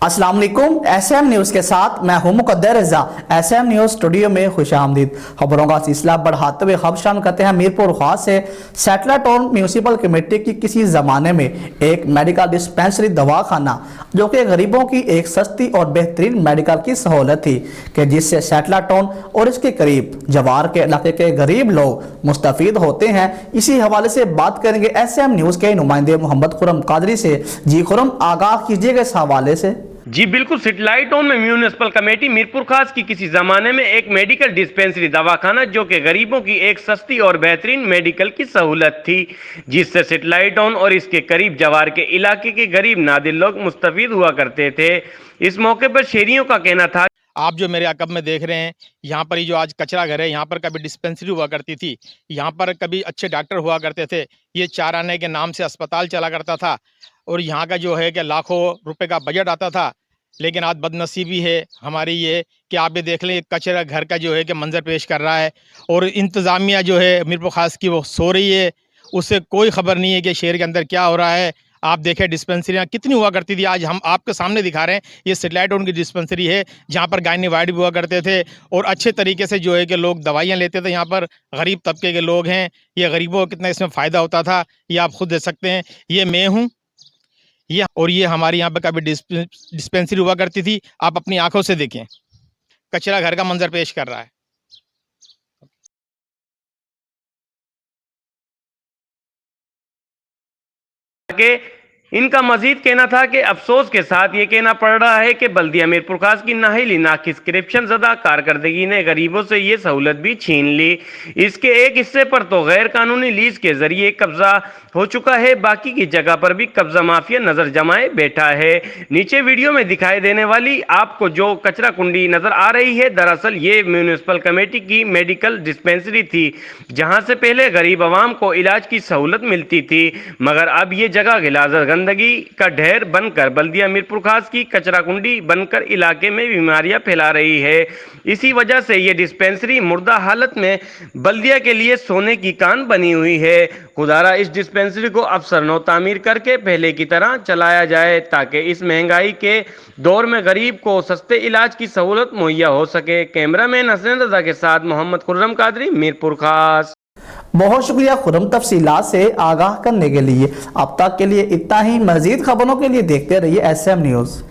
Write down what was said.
अस्सलाम वालेकुम। SM news के साथ मैं हूं मुकद्दर रज़ा। एसएम न्यूज़ स्टूडियो में खुशामदीद। खबरों का सिलसिला बढ़ाते हुए खबर शामिल करते हैं मीरपुर खास से। सेटलर टाउन म्यूनिसिपल कमेटी की किसी ज़माने में एक मेडिकल डिस्पेंसरी दवाखाना जो कि गरीबों की एक सस्ती और बेहतरीन मेडिकल की सहूलत थी कि जिससे सेटलर टाउन और इसके करीब जवार के इलाके के गरीब लोग मुस्तफीद होते हैं। इसी हवाले से बात करेंगे एसएम न्यूज़ के नुमाइंदे मोहम्मद खुर्रम कादरी से। जी खुर्रम, आगाह कीजिएगा इस हवाले से। जी बिल्कुल, सेटेलाइट टाउन में म्यूनिसिपल कमेटी मीरपुर खास की किसी जमाने में एक मेडिकल डिस्पेंसरी दवाखाना जो कि गरीबों की एक सस्ती और बेहतरीन मेडिकल की सहूलत थी जिससे सेटेलाइट टाउन और इसके करीब जवार के इलाके के गरीब नादिर लोग मुस्तफीद हुआ करते थे। इस मौके पर शहरियों का कहना था, आप जो मेरे अकब में देख रहे हैं, यहाँ पर ये जो आज कचरा घर है, यहाँ पर कभी डिस्पेंसरी हुआ करती थी, यहाँ पर कभी अच्छे डॉक्टर हुआ करते थे, ये 4 आने के नाम से अस्पताल चला करता था और यहाँ का जो है कि लाखों रुपए का बजट आता था। लेकिन आज बदनसीबी है हमारी ये कि आप ये देख लें, कचरा घर का जो है कि मंजर पेश कर रहा है और इंतज़ामिया जो है मीरपुर खास की वो सो रही है, उससे कोई खबर नहीं है कि शहर के अंदर क्या हो रहा है। आप देखें डिस्पेंसरियाँ कितनी हुआ करती थी, आज हम आपके सामने दिखा रहे हैं। ये सेटेलाइट टाउन की डिस्पेंसरी है जहाँ पर गायनी वार्ड भी हुआ करते थे और अच्छे तरीके से जो है कि लोग दवाइयाँ लेते थे। यहाँ पर गरीब तबके के लोग हैं, ये गरीबों को कितना इसमें फ़ायदा होता था ये आप खुद देख सकते हैं। ये मैं हूँ ये, और ये हमारी यहाँ पर कभी डिस्पेंसरी हुआ करती थी। आप अपनी आंखों से देखें, कचरा घर का मंजर पेश कर रहा है। कि इनका मजीद कहना था कि अफसोस के साथ ये कहना पड़ रहा है कि बल्दिया मीरपुर खास की नाहिली नाकिस करप्शन ज़दा कारकर्दगी ने गरीबों से ये सहूलत भी छीन ली। इसके एक हिस्से पर तो गैर कानूनी लीज के जरिए कब्जा हो चुका है, बाकी की जगह पर भी कब्जा माफिया नजर जमाए बैठा है। नीचे वीडियो में दिखाई देने वाली आपको जो कचरा कुंडी नजर आ रही है, दरअसल ये म्यूनिसिपल कमेटी की मेडिकल डिस्पेंसरी थी जहां से पहले गरीब आवाम को इलाज की सहूलत मिलती थी, मगर अब ये जगह गिलाजत गंदगी का ढेर बनकर बल्दिया मीरपुर खास की कचरा कुंडी बनकर इलाके में बीमारियां फैला रही है। इसी वजह से ये डिस्पेंसरी मुर्दा हालत में बल्दिया के लिए सोने की कान बनी हुई है। खुदारा इस डिस्पेंसरी को अफसर नौ तामीर करके पहले की तरह चलाया जाए ताकि इस महंगाई के दौर में गरीब को सस्ते इलाज की सहूलत मुहैया हो सके। कैमरामैन हसन रजा के साथ मोहम्मद खुर्रम कादरी, मीरपुर खास। बहुत शुक्रिया खुर्रम तफसीलात से आगाह करने के लिए। अब तक के लिए इतना ही। मजीद खबरों के लिए देखते रहिए एसएम न्यूज़।